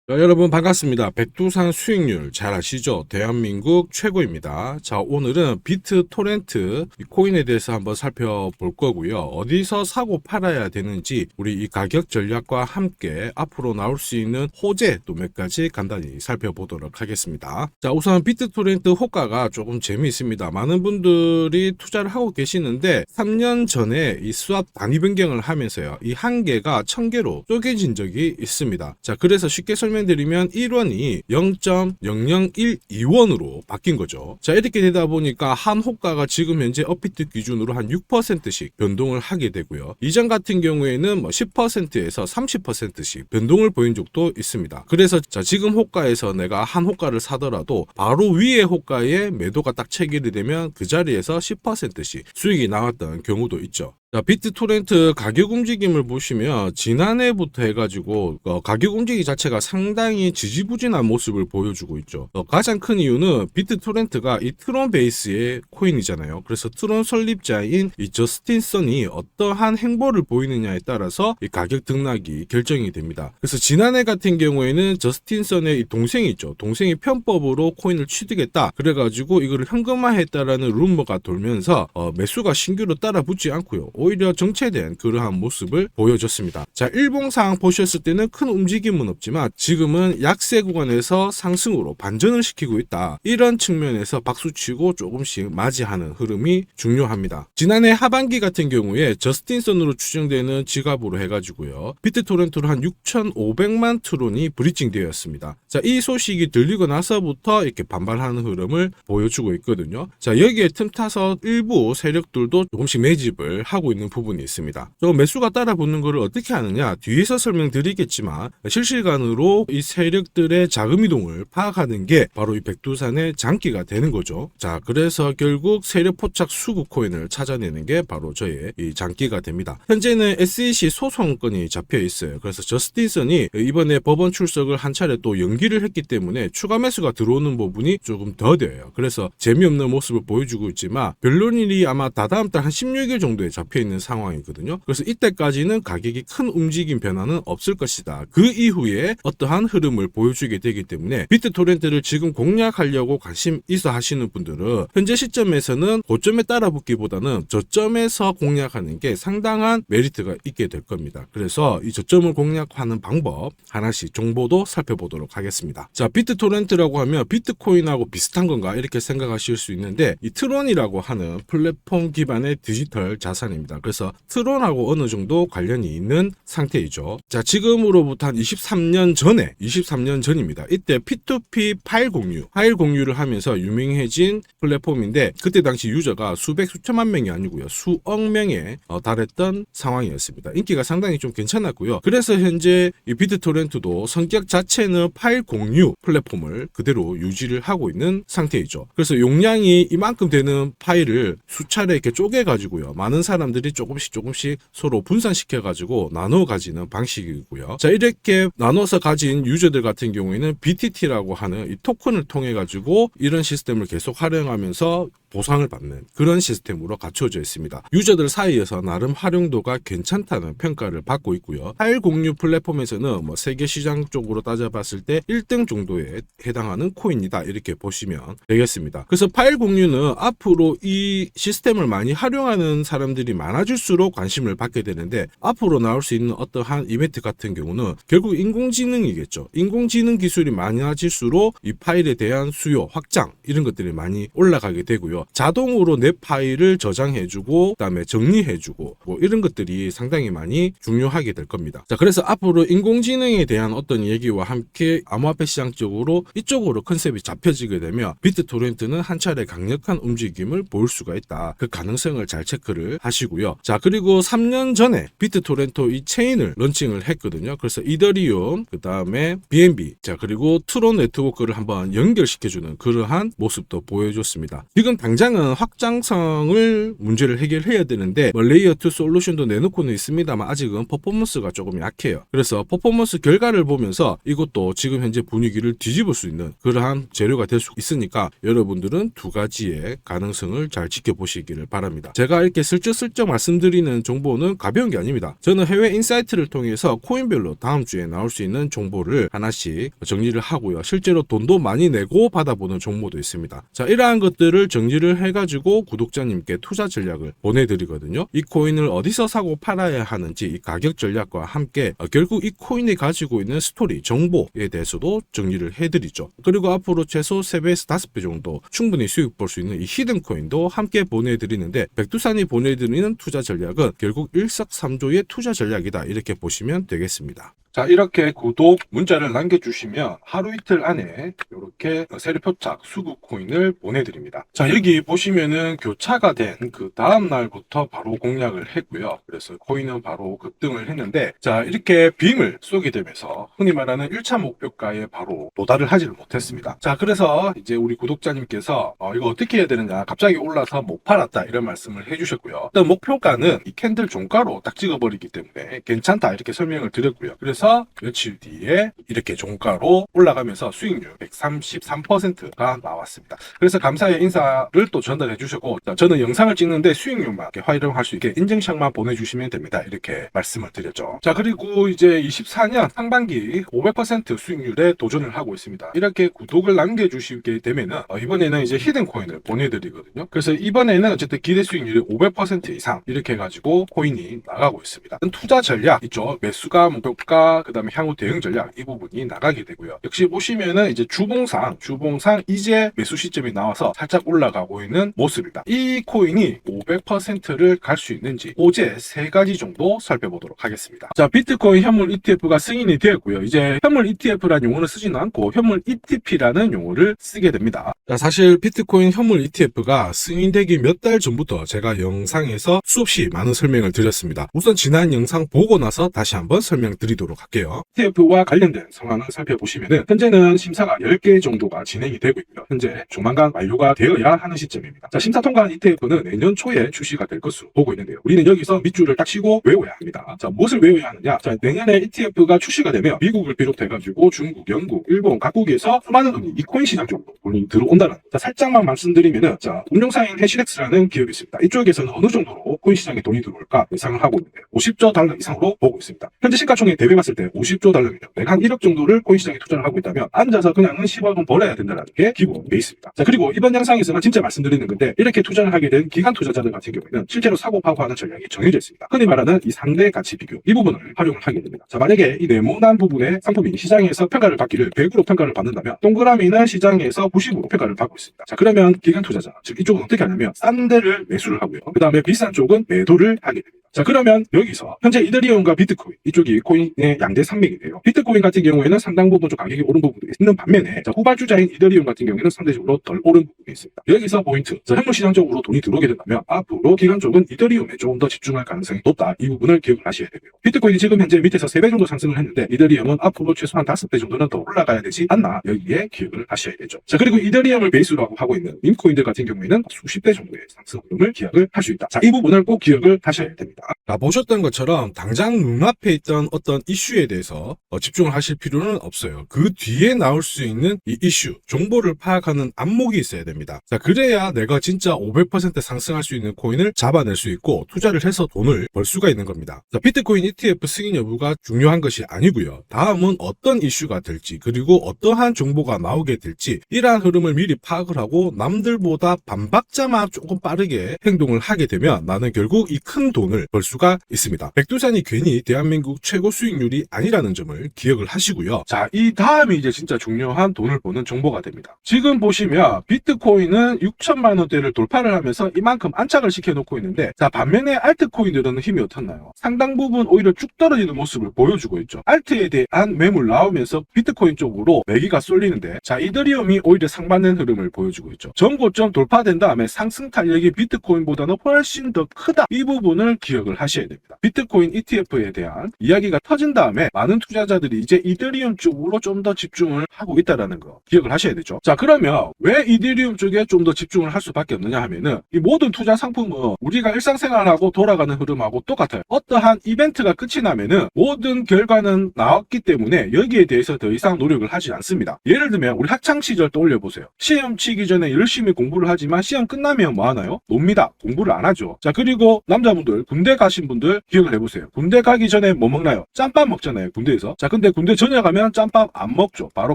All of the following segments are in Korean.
자, 여러분 반갑습니다. 백두산 수익률 잘 아시죠? 대한민국 최고입니다. 자, 오늘은 비트토렌트 이 코인에 대해서 한번 살펴볼 거고요. 어디서 사고 팔아야 되는지 우리 이 가격 전략과 함께 앞으로 나올 수 있는 호재 또 몇 가지 간단히 살펴보도록 하겠습니다. 자, 우선 비트토렌트 호가가 조금 재미있습니다. 많은 분들이 투자를 하고 계시는데 3년 전에 이 수압 단위 변경을 하면서요. 이 한계가 1000개로 쪼개진 적이 있습니다. 자, 그래서 쉽게 설명드리면 1원이 0.0012원으로 바뀐 거죠. 자, 이렇게 되다 보니까 한 호가가 지금 현재 업비트 기준으로 한 6%씩 변동을 하게 되고요. 이전 같은 경우에는 10%에서 30%씩 변동을 보인 적도 있습니다. 그래서 자, 지금 호가에서 내가 한 호가를 사더라도 바로 위에 호가에 매도가 딱 체결이 되면 그 자리에서 10%씩 수익이 나왔던 경우도 있죠. 자, 비트토렌트 가격 움직임을 보시면 지난해부터 해가지고 가격 움직임 자체가 상당히 지지부진한 모습을 보여주고 있죠. 가장 큰 이유는 비트토렌트가 이 트론 베이스의 코인이잖아요. 그래서 트론 설립자인 이 저스틴 선이 어떠한 행보를 보이느냐에 따라서 이 가격 등락이 결정이 됩니다. 그래서 지난해 같은 경우에는 저스틴 선의 이 동생이 있죠. 동생이 편법으로 코인을 취득했다. 그래가지고 이거를 현금화했다라는 루머가 돌면서 매수가 신규로 따라 붙지 않고요. 오히려 정체된 그러한 모습을 보여줬습니다. 자, 일봉상 보셨을 때는 큰 움직임은 없지만 지금은 약세 구간에서 상승으로 반전을 시키고 있다. 이런 측면에서 박수치고 조금씩 맞이하는 흐름이 중요합니다. 지난해 하반기 같은 경우에 저스틴 선으로 추정되는 지갑으로 해가지고요. 비트토렌트로 한 6,500만 트론이 브리징 되었습니다. 자, 이 소식이 들리고 나서부터 이렇게 반발하는 흐름을 보여주고 있거든요. 자, 여기에 틈타서 일부 세력들도 조금씩 매집을 하고 있는 부분이 있습니다. 매수가 따라 붙는 것을 어떻게 하느냐 뒤에서 설명드리겠지만 실시간으로 이 세력들의 자금 이동을 파악하는 게 바로 이 백두산의 장기가 되는 거죠. 자, 그래서 결국 세력 포착 수구 코인을 찾아내는 게 바로 저의 이 장기가 됩니다. 현재는 SEC 소송건이 잡혀 있어요. 그래서 저스틴 선이 이번에 법원 출석을 한 차례 또 연기를 했기 때문에 추가 매수가 들어오는 부분이 조금 더뎌요. 그래서 재미없는 모습을 보여주고 있지만 변론일이 아마 다다음 달 한 16일 정도에 잡혀 있는 상황이거든요. 그래서 이때까지는 가격이 큰 움직임 변화는 없을 것이다. 그 이후에 어떠한 흐름을 보여주게 되기 때문에 비트토렌트를 지금 공략하려고 관심 있어 하시는 분들은 현재 시점에서는 고점에 따라붙기보다는 저점에서 공략하는 게 상당한 메리트가 있게 될 겁니다. 그래서 이 저점을 공략하는 방법 하나씩 정보도 살펴보도록 하겠습니다. 자, 비트토렌트라고 하면 비트코인하고 비슷한 건가 이렇게 생각하실 수 있는데 이 트론이라고 하는 플랫폼 기반의 디지털 자산입니다. 그래서 트론하고 어느 정도 관련이 있는 상태이죠. 자, 지금으로부터 한 23년 전입니다. 이때 P2P 파일 공유를 하면서 유명해진 플랫폼인데 그때 당시 유저가 수천만 명이 아니고요. 수억 명에 달했던 상황이었습니다. 인기가 상당히 좀 괜찮았고요. 그래서 현재 이 비트토렌트도 성격 자체는 파일 공유 플랫폼을 그대로 유지를 하고 있는 상태이죠. 그래서 용량이 이만큼 되는 파일을 수차례 이렇게 쪼개가지고요. 많은 사람들이 조금씩 서로 분산시켜가지고 나눠 가지는 방식이고요. 자, 이렇게 나눠서 가진 유저들 같은 경우에는 BTT라고 하는 이 토큰을 통해 가지고 이런 시스템을 계속 활용하면서 보상을 받는 그런 시스템으로 갖춰져 있습니다. 유저들 사이에서 나름 활용도가 괜찮다는 평가를 받고 있고요. 파일 공유 플랫폼에서는 세계 시장 쪽으로 따져봤을 때 1등 정도에 해당하는 코인이다 이렇게 보시면 되겠습니다. 그래서 파일 공유는 앞으로 이 시스템을 많이 활용하는 사람들이 많아질수록 관심을 받게 되는데 앞으로 나올 수 있는 어떠한 이벤트 같은 경우는 결국 인공지능이겠죠. 인공지능 기술이 많아질수록 이 파일에 대한 수요 확장 이런 것들이 많이 올라가게 되고요. 자동으로 내 파일을 저장해주고 그다음에 정리해주고 이런 것들이 상당히 많이 중요하게 될 겁니다. 자, 그래서 앞으로 인공지능에 대한 어떤 얘기와 함께 암호화폐 시장 쪽으로 이쪽으로 컨셉이 잡혀지게 되면 비트토렌트는 한 차례 강력한 움직임을 보일 수가 있다. 그 가능성을 잘 체크를 하시고요. 자, 그리고 3년 전에 비트토렌토 이 체인을 런칭을 했거든요. 그래서 이더리움, 그 다음에 BNB, 자, 그리고 트론 네트워크를 한번 연결시켜주는 그러한 모습도 보여줬습니다. 지금 당장은 확장성을 문제를 해결해야 되는데 레이어 2 솔루션도 내놓고는 있습니다만 아직은 퍼포먼스가 조금 약해요. 그래서 퍼포먼스 결과를 보면서 이것도 지금 현재 분위기를 뒤집을 수 있는 그러한 재료가 될 수 있으니까 여러분들은 두 가지의 가능성을 잘 지켜보시기를 바랍니다. 제가 이렇게 슬쩍슬쩍 말씀드리는 정보는 가벼운 게 아닙니다. 저는 해외 인사이트를 통해서 코인별로 다음 주에 나올 수 있는 정보를 하나씩 정리를 하고요. 실제로 돈도 많이 내고 받아보는 정보도 있습니다. 자, 이러한 것들을 정리를 해가지고 구독자님께 투자 전략을 보내드리거든요. 이 코인을 어디서 사고 팔아야 하는지 이 가격 전략과 함께 결국 이 코인이 가지고 있는 스토리, 정보에 대해서도 정리를 해드리죠. 그리고 앞으로 최소 3배에서 5배 정도 충분히 수익 볼 수 있는 이 히든 코인도 함께 보내드리는데 백두산이 보내드리는 투자 전략은 결국 일석삼조의 투자 전략이다 이렇게 보시면 되겠습니다. 자, 이렇게 구독 문자를 남겨주시면 하루 이틀 안에 이렇게 세례표착 수급 코인을 보내드립니다. 자, 여기 보시면은 교차가 된 그 다음 날부터 바로 공략을 했고요. 그래서 코인은 바로 급등을 했는데, 자, 이렇게 빔을 쏘게 되면서 흔히 말하는 1차 목표가에 바로 도달을 하지를 못했습니다. 자, 그래서 이제 우리 구독자님께서 이거 어떻게 해야 되느냐, 갑자기 올라서 못 팔았다 이런 말씀을 해주셨고요. 일단 목표가는 이 캔들 종가로 딱 찍어버리기 때문에 괜찮다 이렇게 설명을 드렸고요. 그래서 며칠 뒤에 이렇게 종가로 올라가면서 수익률 133%가 나왔습니다. 그래서 감사의 인사를 또 전달해 주셨고, 저는 영상을 찍는데 수익률만 활용할 수 있게 인증샷만 보내주시면 됩니다. 이렇게 말씀을 드렸죠. 자, 그리고 이제 24년 상반기 500% 수익률에 도전을 하고 있습니다. 이렇게 구독을 남겨주시게 되면은 이번에는 이제 히든 코인을 보내드리거든요. 그래서 이번에는 어쨌든 기대 수익률이 500% 이상 이렇게 해가지고 코인이 나가고 있습니다. 투자 전략 있죠. 매수가, 목표가, 그 다음에 향후 대응 전략 이 부분이 나가게 되고요. 역시 보시면은 이제 주봉상 이제 매수 시점이 나와서 살짝 올라가고 있는 모습입니다. 이 코인이 500%를 갈 수 있는지 어제 3가지 정도 살펴보도록 하겠습니다. 자, 비트코인 현물 ETF가 승인이 되었고요. 이제 현물 ETF라는 용어를 쓰지는 않고 현물 ETP라는 용어를 쓰게 됩니다. 자, 사실 비트코인 현물 ETF가 승인되기 몇 달 전부터 제가 영상에서 수없이 많은 설명을 드렸습니다. 우선 지난 영상 보고 나서 다시 한번 설명드리도록 할게요. ETF와 관련된 상황을 살펴보시면은 현재는 심사가 10개 정도가 진행이 되고 있고요. 현재 조만간 완료가 되어야 하는 시점입니다. 자, 심사 통과한 ETF는 내년 초에 출시가 될 것으로 보고 있는데요. 우리는 여기서 밑줄을 딱 치고 외워야 합니다. 자, 무엇을 외워야 하느냐? 자, 내년에 ETF가 출시가 되면 미국을 비롯해가지고 중국, 영국, 일본 각국에서 수많은 돈이 이 코인 시장 쪽으로 돈이 들어온다는. 자, 살짝만 말씀드리면은, 자, 운용사인 해시렉스라는 기업이 있습니다. 이쪽에서는 어느 정도로 코인 시장에 돈이 들어올까 예상을 하고 있는데 50조 달러 이상으로 보고 있습니다. 현재 시가총액 대비봤을 때 50조 달러면 내가 한 1억 정도를 코인 시장에 투자를 하고 있다면 앉아서 그냥은 10억은 벌어야 된다는 게 기본 베이스입니다. 자, 그리고 이번 영상에서는 진짜 말씀드리는 건데, 이렇게 투자를 하게 된 기관 투자자들 같은 경우에는 실제로 사고 파고하는 전략이 정해져 있습니다. 흔히 말하는 이 상대 가치 비교 이 부분을 활용을 하게 됩니다. 자, 만약에 이 네모난 부분의 상품이 시장에서 평가를 받기를 100으로 평가를 받는다면 동그라미는 시장에서 90으로 평가를 받고 있습니다. 자, 그러면 기관 투자자 즉 이쪽은 어떻게 하냐면 싼 데를 매수를 하고요. 그 다음에 비싼 쪽은 매도를 하게 됩니다. 자, 그러면 여기서 현재 이더리움과 비트코인 이쪽이 코인의 양대 산맥이에요. 비트코인 같은 경우에는 상당 부분 좀 가격이 오른 부분도 있는 반면에, 자, 후발주자인 이더리움 같은 경우에는 상대적으로 덜 오른 부분이 있습니다. 여기서 포인트, 자, 현물 시장 쪽으로 돈이 들어오게 된다면 앞으로 기관 쪽은 이더리움에 조금 더 집중할 가능성이 높다. 이 부분을 기억을 하셔야 되고요. 비트코인이 지금 현재 밑에서 3배 정도 상승을 했는데 이더리움은 앞으로 최소한 5배 정도는 더 올라가야 되지 않나, 여기에 기억을 하셔야 되죠. 자, 그리고 이더리움을 베이스로 하고 있는 밈코인들 같은 경우에는 수십 배 정도의 상승 흐름을 기약을 할 수 있다. 자, 이 부분을 꼭 기억을 하셔야 됩니다. 자, 보셨던 것처럼 당장 눈앞에 있던 어떤 이슈에 대해서 집중을 하실 필요는 없어요. 그 뒤에 나올 수 있는 이 이슈, 정보를 파악하는 안목이 있어야 됩니다. 자, 그래야 내가 진짜 500% 상승할 수 있는 코인을 잡아낼 수 있고 투자를 해서 돈을 벌 수가 있는 겁니다. 자, 비트코인 ETF 승인 여부가 중요한 것이 아니고요. 다음은 어떤 이슈가 될지, 그리고 어떠한 정보가 나오게 될지, 이러한 흐름을 미리 파악을 하고 남들보다 반박자만 조금 빠르게 행동을 하게 되면 나는 결국 이 큰 돈을 벌 수가 있습니다. 백두산이 괜히 대한민국 최고 수익률이 아니라는 점을 기억을 하시고요. 자, 이 다음이 이제 진짜 중요한 돈을 버는 정보가 됩니다. 지금 보시면 비트코인은 6천만 원대를 돌파를 하면서 이만큼 안착을 시켜놓고 있는데, 자, 반면에 알트코인들은 힘이 어떻나요? 상당 부분 오히려 쭉 떨어지는 모습을 보여주고 있죠. 알트에 대한 매물 나오면서 비트코인 쪽으로 매기가 쏠리는데, 자, 이더리움이 오히려 상반된 흐름을 보여주고 있죠. 전고점 돌파된 다음에 상승 탄력이 비트코인보다는 훨씬 더 크다. 이 부분을 기억 기억을 하셔야 됩니다. 비트코인 ETF에 대한 이야기가 터진 다음에 많은 투자자들이 이제 이더리움 쪽으로 좀 더 집중을 하고 있다는 거 기억을 하셔야 되죠. 자, 그러면 왜 이더리움 쪽에 좀 더 집중을 할 수밖에 없느냐 하면은 이 모든 투자 상품은 우리가 일상생활하고 돌아가는 흐름하고 똑같아요. 어떠한 이벤트가 끝이 나면은 모든 결과는 나왔기 때문에 여기에 대해서 더 이상 노력을 하지 않습니다. 예를 들면 우리 학창 시절 떠올려 보세요. 시험 치기 전에 열심히 공부를 하지만 시험 끝나면 뭐 하나요? 놉니다. 공부를 안 하죠. 자, 그리고 남자분들 군대 가신 분들 기억을 해보세요. 군대 가기 전에 뭐 먹나요? 짬밥 먹잖아요, 군대에서. 자, 근데 군대 전역하면 짬밥 안 먹죠. 바로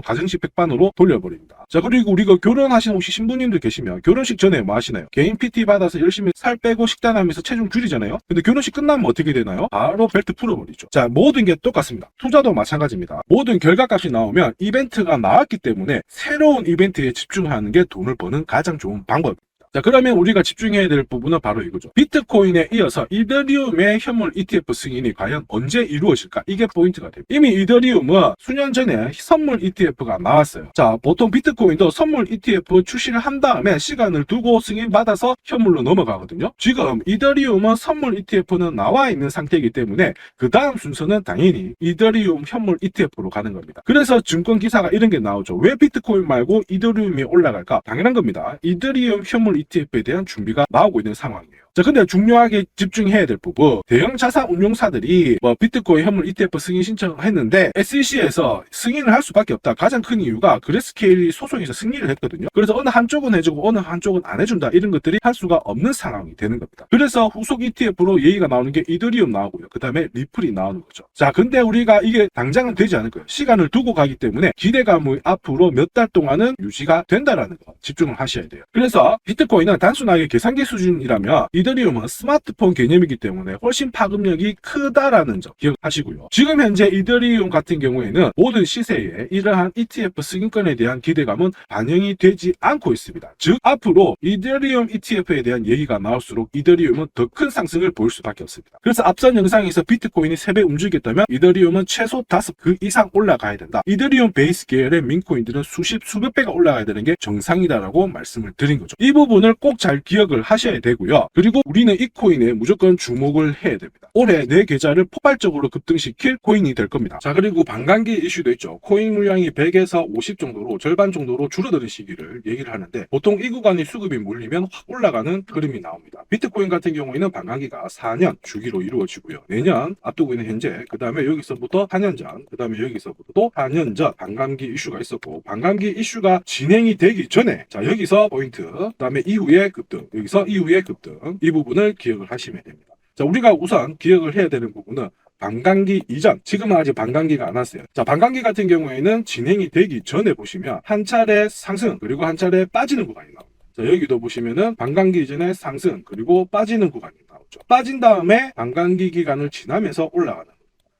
가정식 백반으로 돌려버립니다. 자, 그리고 우리가 결혼하시는 혹시 신부님들 계시면 결혼식 전에 뭐 하시나요? 개인 PT 받아서 열심히 살 빼고 식단하면서 체중 줄이잖아요. 근데 결혼식 끝나면 어떻게 되나요? 바로 벨트 풀어버리죠. 자, 모든 게 똑같습니다. 투자도 마찬가지입니다. 모든 결과값이 나오면 이벤트가 나왔기 때문에 새로운 이벤트에 집중하는 게 돈을 버는 가장 좋은 방법입니다. 자, 그러면 우리가 집중해야 될 부분은 바로 이거죠. 비트코인에 이어서 이더리움의 현물 ETF 승인이 과연 언제 이루어질까? 이게 포인트가 됩니다. 이미 이더리움은 수년 전에 선물 ETF가 나왔어요. 자, 보통 비트코인도 선물 ETF 출시를 한 다음에 시간을 두고 승인받아서 현물로 넘어가거든요. 지금 이더리움은 선물 ETF는 나와 있는 상태이기 때문에 그 다음 순서는 당연히 이더리움 현물 ETF로 가는 겁니다. 그래서 증권 기사가 이런 게 나오죠. 왜 비트코인 말고 이더리움이 올라갈까? 당연한 겁니다. 이더리움 현물 ETF에 대한 준비가 나오고 있는 상황이에요. 자, 근데 중요하게 집중해야 될 부분, 대형 자산 운용사들이 비트코인 현물 ETF 승인 신청을 했는데 SEC에서 승인을 할 수밖에 없다. 가장 큰 이유가 그레스케일이 소송에서 승리를 했거든요. 그래서 어느 한쪽은 해주고 어느 한쪽은 안 해준다, 이런 것들이 할 수가 없는 상황이 되는 겁니다. 그래서 후속 ETF로 얘기가 나오는 게 이더리움 나오고요. 그 다음에 리플이 나오는 거죠. 자, 근데 우리가 이게 당장은 되지 않을 거예요. 시간을 두고 가기 때문에 기대감이 앞으로 몇 달 동안은 유지가 된다라는 거 집중을 하셔야 돼요. 그래서 비트코인은 단순하게 계산기 수준이라면 이더리움은 스마트폰 개념이기 때문에 훨씬 파급력이 크다라는 점 기억하시고요. 지금 현재 이더리움 같은 경우에는 모든 시세에 이러한 ETF 승인권에 대한 기대감은 반영이 되지 않고 있습니다. 즉 앞으로 이더리움 ETF에 대한 얘기가 나올수록 이더리움은 더 큰 상승을 보일 수밖에 없습니다. 그래서 앞선 영상에서 비트코인이 3배 움직였다면 이더리움은 최소 5그 이상 올라가야 된다. 이더리움 베이스 계열의 민코인들은 수백 배가 올라가야 되는 게 정상이다라고 말씀을 드린 거죠. 이 부분을 꼭 잘 기억을 하셔야 되고요. 그리고 우리는 이 코인에 무조건 주목을 해야 됩니다. 올해 내 계좌를 폭발적으로 급등시킬 코인이 될 겁니다. 자, 그리고 반감기 이슈도 있죠. 코인 물량이 100에서 50 정도로 절반 정도로 줄어드는 시기를 얘기를 하는데 보통 이 구간이 수급이 몰리면 확 올라가는 흐름이 나옵니다. 비트코인 같은 경우에는 반감기가 4년 주기로 이루어지고요. 내년 앞두고 있는 현재, 그 다음에 여기서부터 4년 전, 그 다음에 여기서부터 또 4년 전 반감기 이슈가 있었고, 반감기 이슈가 진행이 되기 전에, 자, 여기서 포인트, 그 다음에 이후에 급등, 여기서 이후에 급등, 이 부분을 기억을 하시면 됩니다. 자, 우리가 우선 기억을 해야 되는 부분은 반감기 이전, 지금은 아직 반감기가 안 왔어요. 자, 반감기 같은 경우에는 진행이 되기 전에 보시면 한 차례 상승 그리고 한 차례 빠지는 구간이 나옵니다. 자, 여기도 보시면은 반감기 이전에 상승 그리고 빠지는 구간이 나오죠. 빠진 다음에 반감기 기간을 지나면서 올라가는,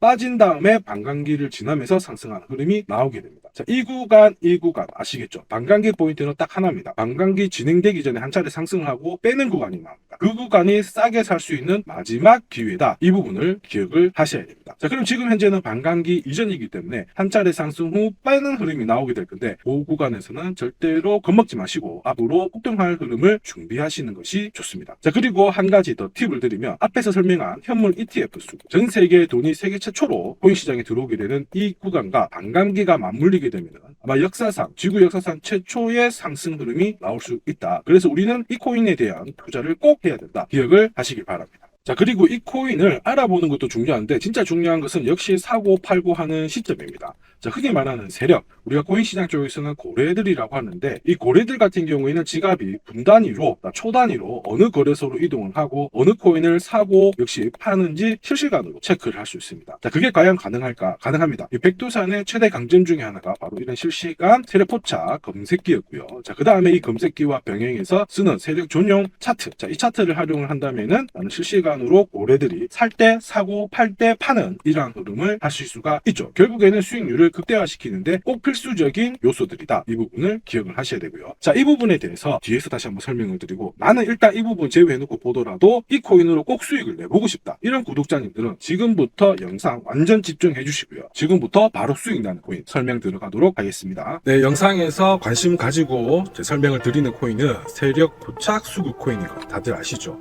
빠진 다음에 반감기를 지나면서 상승하는 흐름이 나오게 됩니다. 자, 이 구간 아시겠죠? 반감기 포인트는 딱 하나입니다. 반감기 진행되기 전에 한 차례 상승을 하고 빼는 구간이 나옵니다. 그 구간이 싸게 살 수 있는 마지막 기회다. 이 부분을 기억을 하셔야 됩니다. 자, 그럼 지금 현재는 반감기 이전이기 때문에 한 차례 상승 후 빼는 흐름이 나오게 될 건데 그 구간에서는 절대로 겁먹지 마시고 앞으로 폭등할 흐름을 준비하시는 것이 좋습니다. 자, 그리고 한 가지 더 팁을 드리면 앞에서 설명한 현물 ETF 수, 전 세계의 돈이 세계 최초로 코인 시장에 들어오게 되는 이 구간과 반감기가 맞물리게 되면 아마 역사상, 지구 역사상 최초의 상승 흐름이 나올 수 있다. 그래서 우리는 이 코인에 대한 투자를 꼭 해야 된다. 기억을 하시길 바랍니다. 자, 그리고 이 코인을 알아보는 것도 중요한데 진짜 중요한 것은 역시 사고 팔고 하는 시점입니다. 자, 흔히 말하는 세력, 우리가 코인 시장 쪽에서는 고래들이라고 하는데 이 고래들 같은 경우에는 지갑이 분 단위로, 초 단위로 어느 거래소로 이동을 하고 어느 코인을 사고 역시 파는지 실시간으로 체크를 할 수 있습니다. 자, 그게 과연 가능할까? 가능합니다. 이 백두산의 최대 강점 중에 하나가 바로 이런 실시간 세력 포착 검색기였고요. 자, 그 다음에 이 검색기와 병행해서 쓰는 세력 전용 차트. 자, 이 차트를 활용을 한다면은 나는 실시간으로 고래들이 살 때 사고 팔 때 파는 이러한 흐름을 하실 수가 있죠. 결국에는 수익률을 극대화시키는데 꼭 필수적인 요소들이다. 이 부분을 기억을 하셔야 되고요. 자, 이 부분에 대해서 뒤에서 다시 한번 설명을 드리고 나는 일단 이 부분 제외해놓고 보더라도 이 코인으로 꼭 수익을 내보고 싶다. 이런 구독자님들은 지금부터 영상 완전 집중해 주시고요. 지금부터 바로 수익 나는 코인 설명 들어가도록 하겠습니다. 네, 영상에서 관심 가지고 설명을 드리는 코인은 세력 포착 수급 코인인 거 다들 아시죠?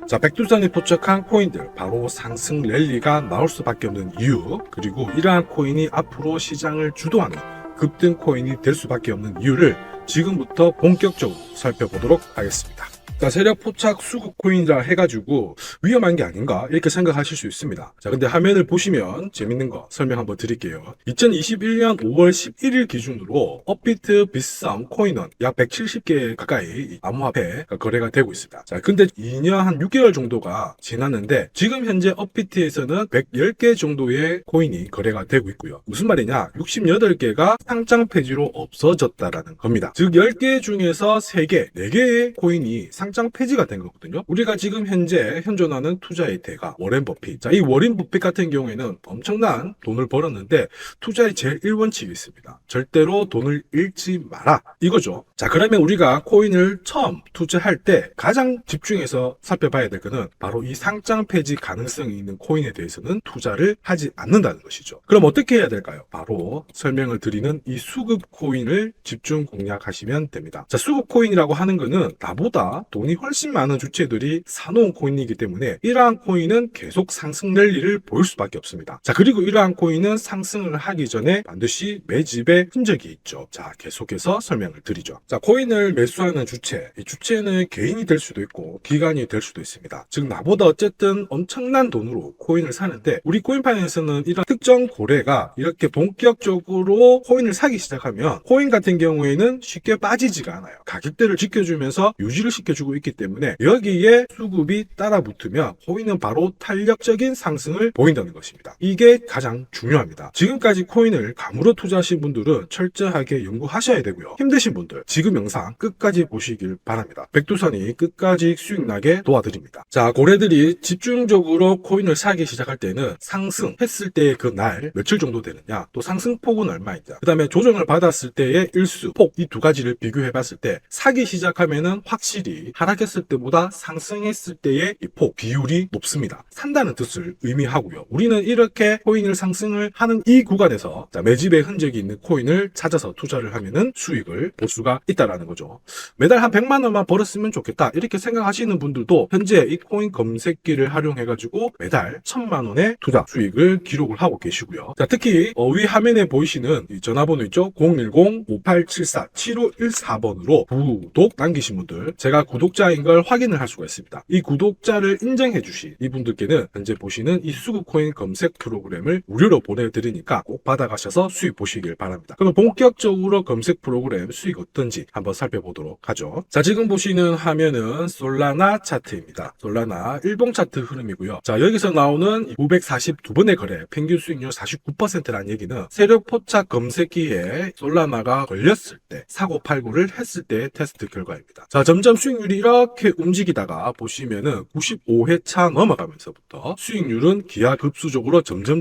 자, 백두산이 포착한 코인들, 바로 상승 랠리가 나올 수밖에 없는 이유, 그리고 이러한 코인이 앞으로 시장을 주도하는 급등 코인이 될 수밖에 없는 이유를 지금부터 본격적으로 살펴보도록 하겠습니다. 자, 세력 포착 수급 코인이라 해가지고 위험한 게 아닌가 이렇게 생각하실 수 있습니다. 자, 근데 화면을 보시면 재밌는 거 설명 한번 드릴게요. 2021년 5월 11일 기준으로 업비트, 빗썸, 코인원 약 170개 가까이 암호화폐 거래가 되고 있습니다. 자, 근데 2년 한 6개월 정도가 지났는데 지금 현재 업비트에서는 110개 정도의 코인이 거래가 되고 있고요. 무슨 말이냐? 68개가 상장 폐지로 없어졌다라는 겁니다. 즉 10개 중에서 3개, 4개의 코인이 상장 폐지가 된 거거든요. 우리가 지금 현재 현존하는 투자의 대가 워렌 버핏. 자, 이 워렌 버핏 같은 경우에는 엄청난 돈을 벌었는데 투자의 제일 1원칙이 있습니다. 절대로 돈을 잃지 마라. 이거죠. 자, 그러면 우리가 코인을 처음 투자할 때 가장 집중해서 살펴봐야 될 거는 바로 이 상장 폐지 가능성이 있는 코인에 대해서는 투자를 하지 않는다는 것이죠. 그럼 어떻게 해야 될까요? 바로 설명을 드리는 이 수급 코인을 집중 공략하시면 됩니다. 자, 수급 코인이라고 하는 거는 나보다 돈이 훨씬 많은 주체들이 사놓은 코인이기 때문에 이러한 코인은 계속 상승 랠리를 보일 수밖에 없습니다. 자, 그리고 이러한 코인은 상승을 하기 전에 반드시 매집의 흔적이 있죠. 자, 계속해서 설명을 드리죠. 자, 코인을 매수하는 주체, 이 주체는 개인이 될 수도 있고 기관이 될 수도 있습니다. 즉 나보다 어쨌든 엄청난 돈으로 코인을 사는데 우리 코인판에서는 이런 특정 고래가 이렇게 본격적으로 코인을 사기 시작하면 코인 같은 경우에는 쉽게 빠지지가 않아요. 가격대를 지켜주면서 유지를 시켜주고 있기 때문에 여기에 수급이 따라 붙으면 코인은 바로 탄력적인 상승을 보인다는 것입니다. 이게 가장 중요합니다. 지금까지 코인을 감으로 투자하신 분들은 철저하게 연구하셔야 되고요. 힘드신 분들 지금 영상 끝까지 보시길 바랍니다. 백두산이 끝까지 수익 나게 도와드립니다. 자, 고래들이 집중적으로 코인을 사기 시작할 때는 상승했을 때의 그 날 며칠 정도 되느냐, 또 상승폭은 얼마이냐, 그 다음에 조정을 받았을 때의 일수, 폭, 이 두 가지를 비교해 봤을 때 사기 시작하면은 확실히 하락했을 때보다 상승했을 때의 이 폭, 비율이 높습니다. 산다는 뜻을 의미하고요. 우리는 이렇게 코인을 상승을 하는 이 구간에서 자, 매집의 흔적이 있는 코인을 찾아서 투자를 하면은 수익을 볼 수가 있다라는 거죠. 매달 한 100만 원만 벌었으면 좋겠다 이렇게 생각하시는 분들도 현재 이 코인 검색기를 활용해 가지고 매달 1000만 원의 투자 수익을 기록을 하고 계시고요. 자, 특히 위 화면에 보이시는 이 전화번호 있죠? 010-5874-7514번으로 구독 남기신 분들, 제가 구독자인 걸 확인을 할 수가 있습니다. 이 구독자를 인정해 주신 이분들께는 현재 보시는 이 수급코인 검색 프로그램을 무료로 보내드리니까 꼭 받아가셔서 수익 보시길 바랍니다. 그럼 본격적으로 검색 프로그램 수익 어떤지 한번 살펴보도록 하죠. 자, 지금 보시는 화면은 솔라나 차트입니다. 솔라나 일봉 차트 흐름이고요. 자, 여기서 나오는 942번의 거래, 평균 수익률 49%라는 얘기는 세력 포착 검색기에 솔라나가 걸렸을 때, 사고팔고를 했을 때의 테스트 결과입니다. 자, 점점 수익률이 이렇게 움직이다가 보시면은 95회차 넘어가면서부터 수익률은 기하급수적으로 점점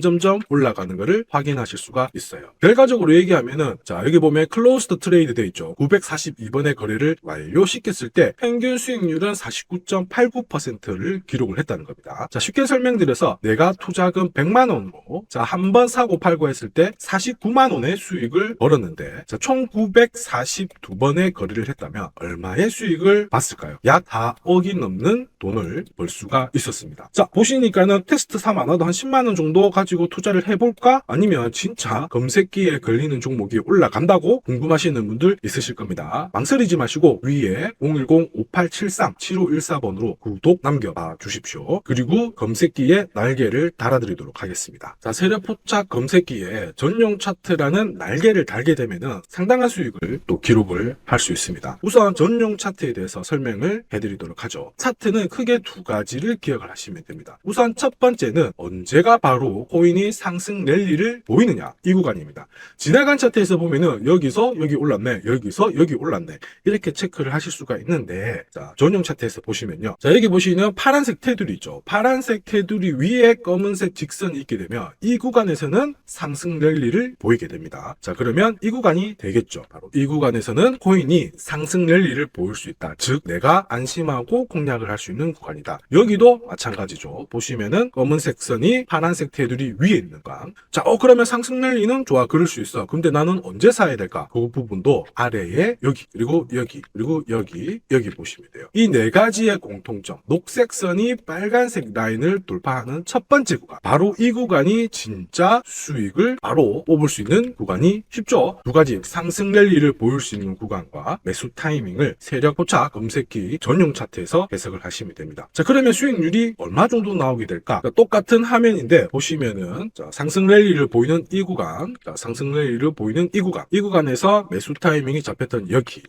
올라가는 것을 확인하실 수가 있어요. 결과적으로 얘기하면은 자, 여기 보면 클로스드 트레이드 돼 있죠. 942번의 거래를 완료시켰을 때 평균 수익률은 49.89%를 기록을 했다는 겁니다. 자, 쉽게 설명드려서 내가 투자금 100만 원으로 자, 한 번 사고 팔고 했을 때 49만 원의 수익을 벌었는데 자, 총 942번의 거래를 했다면 얼마의 수익을 봤을까요? 약 4억이 넘는 돈을 벌 수가 있었습니다. 자, 보시니까는 테스트 삼아 나도 한 10만 원 정도 가지고 투자를 해볼까? 아니면 진짜 검색기에 걸리는 종목이 올라간다고 궁금하시는 분들 있으실 겁니다. 망설이지 마시고 위에 010-5873-7514번으로 구독 남겨봐 주십시오. 그리고 검색기에 날개를 달아드리도록 하겠습니다. 자, 세력 포착 검색기에 전용 차트라는 날개를 달게 되면은 상당한 수익을 또 기록을 할 수 있습니다. 우선 전용 차트에 대해서 설명을 해드리도록 하죠. 차트는 크게 두 가지를 기억을 하시면 됩니다. 우선 첫 번째는 언제가 바로 코인이 상승 랠리를 보이느냐, 이 구간입니다. 지나간 차트에서 보면은 여기서 여기 올랐네, 여기서 여기 올랐네, 이렇게 체크를 하실 수가 있는데 자, 전용 차트에서 보시면요. 자, 여기 보시는 파란색 테두리 있죠. 파란색 테두리 위에 검은색 직선이 있게 되면 이 구간에서는 상승 랠리를 보이게 됩니다. 자, 그러면 이 구간이 되겠죠. 바로 이 구간에서는 코인이 상승 랠리를 보일 수 있다. 즉 내가 안심하고 공략을 할 수 있는 구간이다. 여기도 마찬가지죠. 보시면은 검은색 선이 파란색 테두리 위에 있는 구간. 자, 그러면 상승 랠리는 좋아. 그럴 수 있어. 근데 나는 언제 사야 될까? 그 부분도 아래에 여기, 그리고 여기, 그리고 여기 보시면 돼요. 이 네 가지의 공통점. 녹색 선이 빨간색 라인을 돌파하는 첫 번째 구간. 바로 이 구간이 진짜 수익을 바로 뽑을 수 있는 구간이 쉽죠. 두 가지 상승 랠리를 보일 수 있는 구간과 매수 타이밍을 세력 포착 검색기 전용 차트에서 해석을 하시면 됩니다. 자, 그러면 수익률이 얼마 정도 나오게 될까? 똑같은 화면인데 보시면은 상승 랠리를 보이는 이 구간, 상승 랠리를 보이는 이 구간에서 매수 타이밍이 잡혔던 여기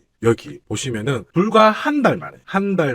보시면은 불과 한 달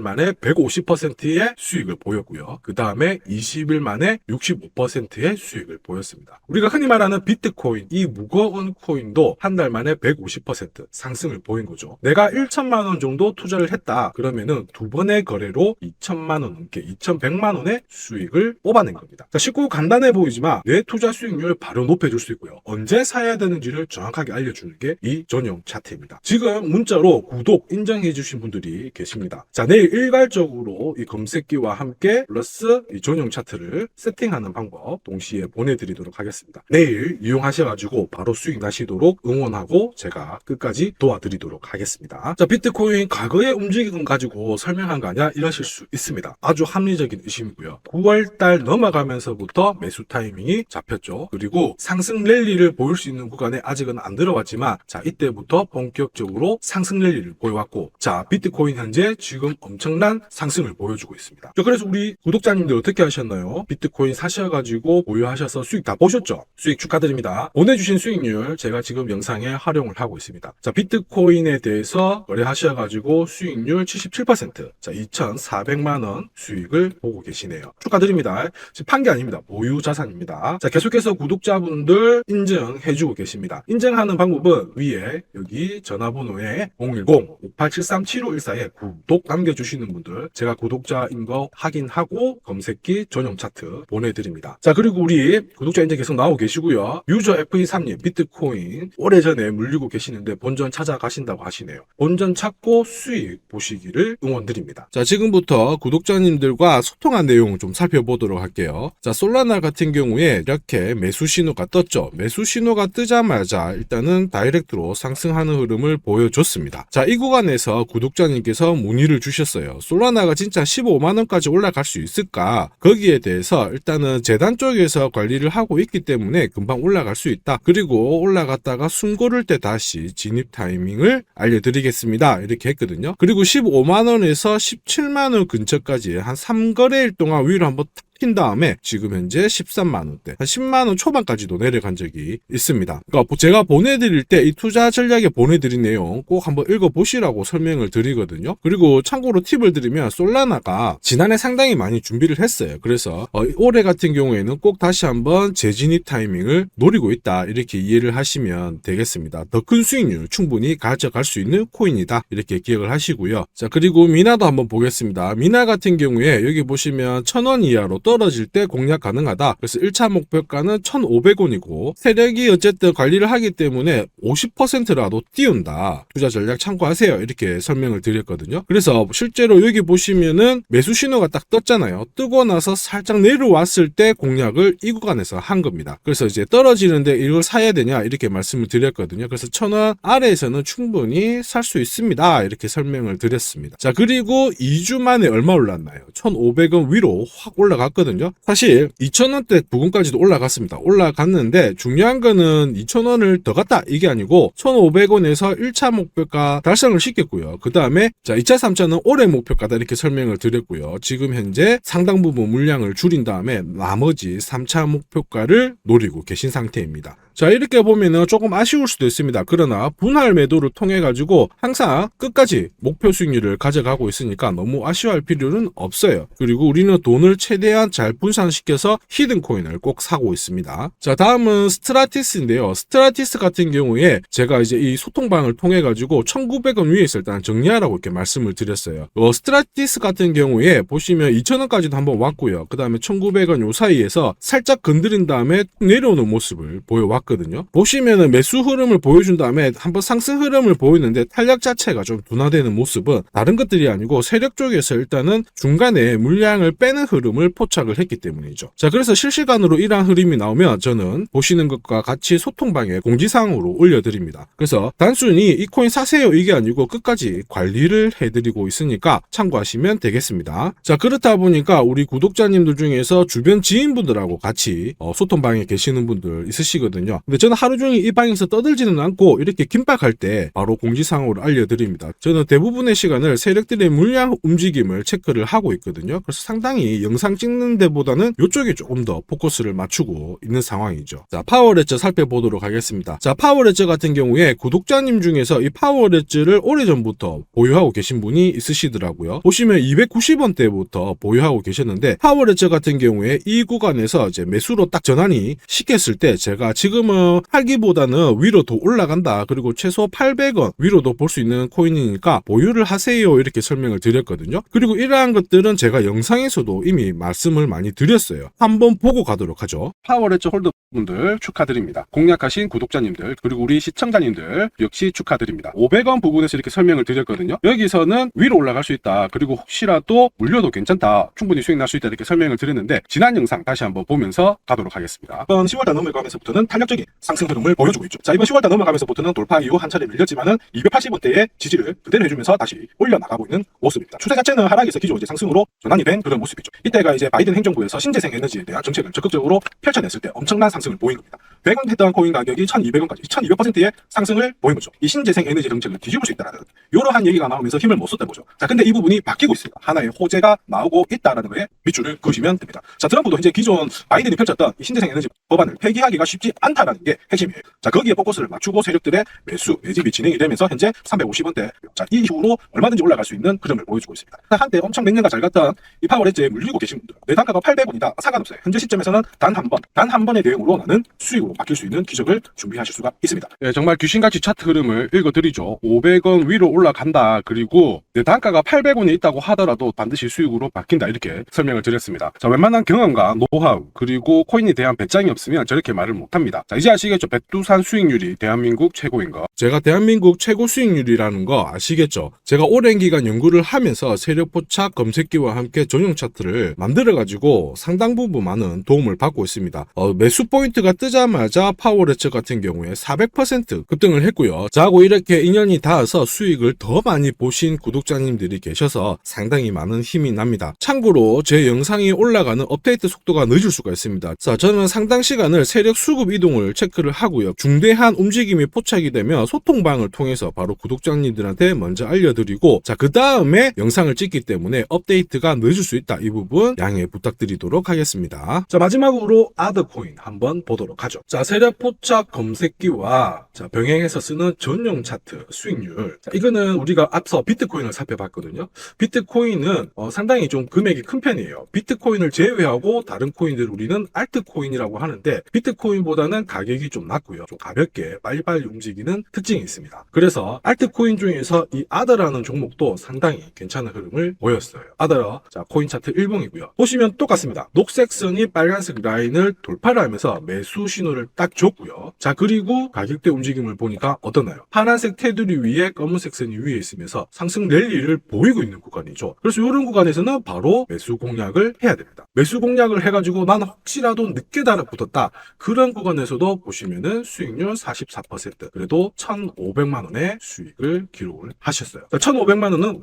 만에 150%의 수익을 보였고요. 그 다음에 20일 만에 65%의 수익을 보였습니다. 우리가 흔히 말하는 비트코인, 이 무거운 코인도 한 달 만에 150% 상승을 보인 거죠. 내가 1천만 원 정도 투자를 했다. 그러면은 두 번의 거래로 2천만 원 넘게 2,100만 원의 수익을 뽑아낸 겁니다. 자, 쉽고 간단해 보이지만 내 투자 수익률을 바로 높여줄 수 있고요. 언제 사야 되는지를 정확하게 알려주는 게 이 전용 차트입니다. 지금 문자로 구독 인정해 주신 분들이 계십니다. 자, 내일 일괄적으로 이 검색기와 함께 플러스 이 전용 차트를 세팅하는 방법 동시에 보내드리도록 하겠습니다. 내일 이용하셔가지고 바로 수익 나시도록 응원하고 제가 끝까지 도와드리도록 하겠습니다. 자, 비트코인 과거의 움직임 가지고 설명한 거 아니야? 이러실 수 있습니다. 아주 합리적인 의심이고요. 9월달 넘어가면서부터 매수 타이밍이 잡혔죠. 그리고 상승 랠리를 보일 수 있는 구간에 아직은 안 들어왔지만, 자, 이때부터 본격적으로 상승 랠리를 보여왔고, 자, 비트코인 현재 지금 엄청난 상승을 보여주고 있습니다. 자, 그래서 우리 구독자님들 어떻게 하셨나요? 비트코인 사셔가지고 보유하셔서 수익 다 보셨죠? 수익 축하드립니다. 보내주신 수익률 제가 지금 영상에 활용을 하고 있습니다. 자, 비트코인에 대해서 거래하셔가지고 수익률 77%, 자, 2,400만원 수익을 보고 계시네요. 축하드립니다. 지금 판 게 아닙니다. 보유 자산입니다. 자, 계속해서 구독자분들 인증해주고 계십니다. 인증하는 방법은 위에 여기 전화번호에 010-5873-7514에 구독 남겨주시는 분들 제가 구독자인 거 확인하고 검색기 전용 차트 보내드립니다. 자, 그리고 우리 구독자 인증 계속 나오고 계시고요. 유저 FE3님 비트코인 오래전에 물리고 계시는데 본전 찾아가신다고 하시네요. 본전 찾고 수익 보시기를 응원드립니다. 자, 지금부터 구독자님들과 소통한 내용을 좀 살펴보도록 할게요. 자, 솔라나 같은 경우에 이렇게 매수 신호가 떴죠. 매수 신호가 뜨자마자 일단은 다이렉트로 상승하는 흐름을 보여줬습니다. 자, 이 구간에서 구독자님께서 문의를 주셨어요. 솔라나가 진짜 15만원까지 올라갈 수 있을까? 거기에 대해서 일단은 재단 쪽에서 관리를 하고 있기 때문에 금방 올라갈 수 있다. 그리고 올라갔다가 숨 고를 때 다시 진입 타이밍을 알려드리겠습니다. 이렇게 했거든요. 그리고 15만원에서 17만원 근처까지 한 3거래일 동안 위로 한번 핀 다음에 지금 현재 13만원대, 한 10만원 초반까지도 내려간 적이 있습니다. 그러니까 제가 보내드릴 때 이 투자 전략에 보내드린 내용 꼭 한번 읽어보시라고 설명을 드리거든요. 그리고 참고로 팁을 드리면 솔라나가 지난해 상당히 많이 준비를 했어요. 그래서 올해 같은 경우에는 꼭 다시 한번 재진입 타이밍을 노리고 있다, 이렇게 이해를 하시면 되겠습니다. 더 큰 수익률 충분히 가져갈 수 있는 코인이다, 이렇게 기억을 하시고요. 자, 그리고 미나도 한번 보겠습니다. 미나 같은 경우에 여기 보시면 1,000원 이하로 떨어질 때 공략 가능하다. 그래서 1차 목표가는 1,500원이고 세력이 어쨌든 관리를 하기 때문에 50%라도 띄운다. 투자 전략 참고하세요. 이렇게 설명을 드렸거든요. 그래서 실제로 여기 보시면은 매수 신호가 딱 떴잖아요. 뜨고 나서 살짝 내려왔을 때 공략을 이 구간에서 한 겁니다. 그래서 이제 떨어지는데 이걸 사야 되냐 이렇게 말씀을 드렸거든요. 그래서 1,000원 아래에서는 충분히 살 수 있습니다. 이렇게 설명을 드렸습니다. 자, 그리고 2주 만에 얼마 올랐나요? 1,500원 위로 확 올라갔거든요. 사실 2,000원대 부근까지도 올라갔습니다. 올라갔는데 중요한 거는 2,000원을 더 갔다 이게 아니고 1,500원에서 1차 목표가 달성을 시켰고요. 그 다음에 자, 2차 3차는 올해 목표가다 이렇게 설명을 드렸고요. 지금 현재 상당 부분 물량을 줄인 다음에 나머지 3차 목표가를 노리고 계신 상태입니다. 자, 이렇게 보면은 조금 아쉬울 수도 있습니다. 그러나 분할 매도를 통해 가지고 항상 끝까지 목표 수익률을 가져가고 있으니까 너무 아쉬워할 필요는 없어요. 그리고 우리는 돈을 최대한 잘 분산시켜서 히든 코인을 꼭 사고 있습니다. 자, 다음은 스트라티스인데요. 스트라티스 같은 경우에 제가 이제 이 소통방을 통해 가지고 1,900원 위에서 일단 정리하라고 이렇게 말씀을 드렸어요. 스트라티스 같은 경우에 보시면 2,000원까지도 한번 왔고요. 그 다음에 1,900원 요 사이에서 살짝 건드린 다음에 내려오는 모습을 보여왔거든요. 봤거든요. 보시면은 매수 흐름을 보여준 다음에 한번 상승 흐름을 보이는데 탄력 자체가 좀 둔화되는 모습은 다른 것들이 아니고 세력 쪽에서 일단은 중간에 물량을 빼는 흐름을 포착을 했기 때문이죠. 자, 그래서 실시간으로 이러한 흐름이 나오면 저는 보시는 것과 같이 소통방에 공지사항으로 올려드립니다. 그래서 단순히 이 코인 사세요 이게 아니고 끝까지 관리를 해드리고 있으니까 참고하시면 되겠습니다. 자, 그렇다 보니까 우리 구독자님들 중에서 주변 지인분들하고 같이 소통방에 계시는 분들 있으시거든요. 근데 저는 하루 종일 이 방에서 떠들지는 않고 이렇게 긴박할 때 바로 공지사항으로 알려드립니다. 저는 대부분의 시간을 세력들의 물량 움직임을 체크를 하고 있거든요. 그래서 상당히 영상 찍는 데보다는 이쪽에 조금 더 포커스를 맞추고 있는 상황이죠. 자, 파워레저 살펴보도록 하겠습니다. 자, 파워레저 같은 경우에 구독자님 중에서 이 파워레저를 오래전부터 보유하고 계신 분이 있으시더라고요. 보시면 290원대부터 보유하고 계셨는데 파워레저 같은 경우에 이 구간에서 이제 매수로 딱 전환이 시켰을 때 제가 지금은 팔기보다는 위로 더 올라간다. 그리고 최소 800원 위로도 볼 수 있는 코인이니까 보유를 하세요. 이렇게 설명을 드렸거든요. 그리고 이러한 것들은 제가 영상에서도 이미 말씀을 많이 드렸어요. 한번 보고 가도록 하죠. 파워레저 홀더분들 축하드립니다. 공략하신 구독자님들 그리고 우리 시청자님들 역시 축하드립니다. 500원 부분에서 이렇게 설명을 드렸거든요. 여기서는 위로 올라갈 수 있다. 그리고 혹시라도 물려도 괜찮다. 충분히 수익 날 수 있다. 이렇게 설명을 드렸는데 지난 영상 다시 한번 보면서 가도록 하겠습니다. 이번 10월달 넘어가면서부터는 탄력적인 상승 흐름을 보여주고 있죠. 자, 이번 10월달 넘어가면서부터는 돌파 이후 한 차례 밀렸지만은 280원대의 지지를 그대로 해주면서 다시 올려나가고 있는 모습입니다. 추세 자체는 하락에서 기존 이제 상승으로 전환이 된 그런 모습이죠. 이때가 이제 바이든 행정부에서 신재생 에너지에 대한 정책을 적극적으로 펼쳐냈을 때 엄청난 상승을 보인 겁니다. 100원 했던 코인 가격이 1200원까지 1200%의 상승을 보인 거죠. 이 신재생 에너지 정책을 뒤집을 수 있다라는 이러한 얘기가 나오면서 힘을 못 썼던 거죠. 자, 근데 이 부분이 바뀌고 있습니다. 하나의 호재가 나오고 있다라는 거에 밑줄을 그으시면 됩니다. 자, 트럼프도 이제 기존 바이든이 펼쳤던 이 신재생 에너지 법안을 폐기하기가 쉽지 않다라는 게 핵심이에요. 자, 거기에 포커스를 맞추고 세력들의 매수 매집이 진행이 되면서 현재 350원대. 자, 이 이후로 얼마든지 올라갈 수 있는 흐름을 보여주고 있습니다. 한때 엄청 몇 년간 잘 갔던 이 파워레저에 물리고 계신 분들, 내 단가가 800원이다 상관없어요. 현재 시점에서는 단 한 번의 대응으로 나는 수익으로 바뀔 수 있는 기적을 준비하실 수가 있습니다. 네, 정말 귀신같이 차트 흐름을 읽어드리죠. 500원 위로 올라간다. 그리고 내 단가가 800원이 있다고 하더라도 반드시 수익으로 바뀐다. 이렇게 설명을 드렸습니다. 자, 웬만한 경험과 노하우 그리고 코인에 대한 배짱이 없으면 저렇게 말을 못합니다. 자, 이제 아시겠죠? 백두산 수익률이 대한민국 최고인 거. 제가 대한민국 최고 수익률이라는 거 아시겠죠? 제가 오랜 기간 연구를 하면서 세력 포착 검색기와 함께 전용 차트를 만들어가지고 상당 부분 많은 도움을 받고 있습니다. 매수 포인트가 뜨자마자 파워레저 같은 경우에 400% 급등을 했고요. 자고 이렇게 인연이 닿아서 수익을 더 많이 보신 구독자님들이 계셔서 상당히 많은 힘이 납니다. 참고로 제 영상이 올라가는 업데이트 속도가 늦을 수가 있습니다. 자, 저는 상당 시간을 세력 수급 이동을 체크를 하고요. 중대한 움직임이 포착이 되면 소통방을 통해서 바로 구독자님들한테 먼저 알려드리고, 자, 그 다음에 영상을 찍기 때문에 업데이트가 늦을 수 있다. 이 부분 양해 부탁드리도록 하겠습니다. 자, 마지막으로 아더코인 한번 보도록 하죠. 자, 세력 포착 검색기와 자, 병행해서 쓰는 전용 차트 수익률. 자, 이거는 우리가 앞서 비트코인을 살펴봤거든요. 비트코인은 상당히 좀 금액이 큰 편이에요. 비트코인을 제외하고 다른 코인들 우리는 알트코인이라고 하는데 비트코인보다는 가격이 좀 낮고요. 좀 가볍게 빨리빨리 움직이는 특징이 있습니다. 그래서 알트코인 중에서 이 아더라는 종목도 상당히 괜찮은 흐름을 보였어요. 아더, 자, 코인 차트 1봉이고요. 보시면 똑같습니다. 녹색 선이 빨간색 라인을 돌파를 하면서 매수 신호를 딱 줬고요. 자, 그리고 가격대 움직임을 보니까 어떠나요? 파란색 테두리 위에 검은색 선이 위에 있으면서 상승 랠리를 보이고 있는 구간이죠. 그래서 이런 구간에서는 바로 매수 공략을 해야 됩니다. 매수 공략을 해가지고 나는 혹시라도 늦게 달아붙었다. 그런 구간에서도 보시면은 수익률 44%, 그래도 1,500만 원의 수익을 기록을 하셨어요. 1,500만 원은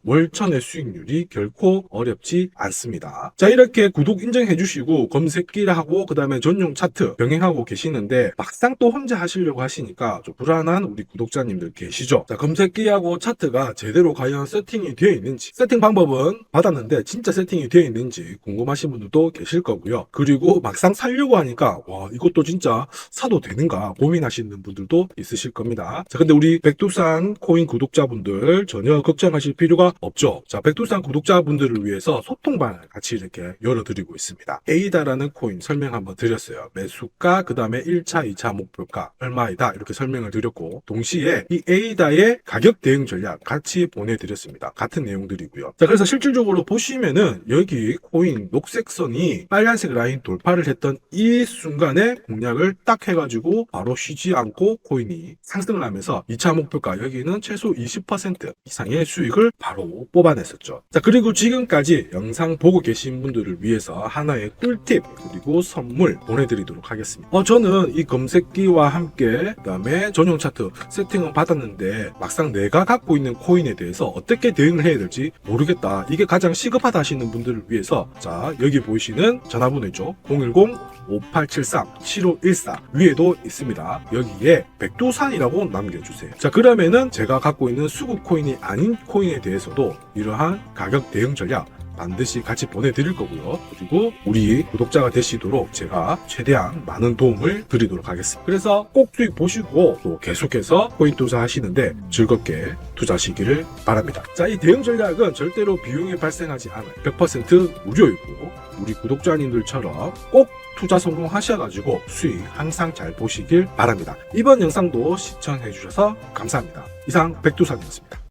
월천의 수익률이 결코 어렵지 않습니다. 자, 이렇게 구독 인정해 주시고 검색기를 하고 그 다음에 전용 차트 병행하고 계시는데 막상 또 혼자 하시려고 하시니까 좀 불안한 우리 구독자님들 계시죠? 자, 검색기하고 차트가 제대로 과연 세팅이 되어 있는지, 세팅 방법은 받았는데 진짜 세팅이 되어 있는지 궁금하신 분들도 계실 거고요. 그리고 막상 살려고 하니까 와, 이것도 진짜 사도 되는가 고민하시는 분들도 있으실 겁니다. 자, 근데 우리 백두산 코인 구독자분들 전혀 걱정하실 필요가 없죠. 자, 백두산 구독자분들을 위해서 소통방을 같이 이렇게 열어드리고 있습니다. 에이다라는 코인 설명 한번 드렸어요. 매수가, 그 다음에 1차, 2차 목표가 얼마이다 이렇게 설명을 드렸고, 동시에 이 에이다의 가격 대응 전략 같이 보내드렸습니다. 같은 내용들이고요. 자, 그래서 실질적으로 보시면은 여기 코인 녹색선이 빨간색 라인 돌파를 했던 이 순간에 공략 전략을 딱 해가지고 바로 쉬지 않고 코인이 상승을 하면서 2차 목표가 여기는 최소 20% 이상의 수익을 바로 뽑아냈었죠. 자, 그리고 지금까지 영상 보고 계신 분들을 위해서 하나의 꿀팁 그리고 선물 보내드리도록 하겠습니다. 저는 이 검색기와 함께 그다음에 전용 차트 세팅은 받았는데 막상 내가 갖고 있는 코인에 대해서 어떻게 대응을 해야 될지 모르겠다. 이게 가장 시급하다 하시는 분들을 위해서 자, 여기 보이시는 전화번호 있죠? 010-5873-7514 위에도 있습니다. 여기에 백두산이라고 남겨주세요. 자, 그러면은 제가 갖고 있는 수급 코인이 아닌 코인에 대해서도 이러한 가격 대응 전략 반드시 같이 보내드릴 거고요. 그리고 우리 구독자가 되시도록 제가 최대한 많은 도움을 드리도록 하겠습니다. 그래서 꼭 수익 보시고 또 계속해서 코인 투자하시는데 즐겁게 투자하시기를 바랍니다. 자, 이 대응 전략은 절대로 비용이 발생하지 않아요. 100% 무료이고 우리 구독자님들처럼 꼭 투자 성공하셔가지고 수익 항상 잘 보시길 바랍니다. 이번 영상도 시청해주셔서 감사합니다. 이상 백두산이었습니다.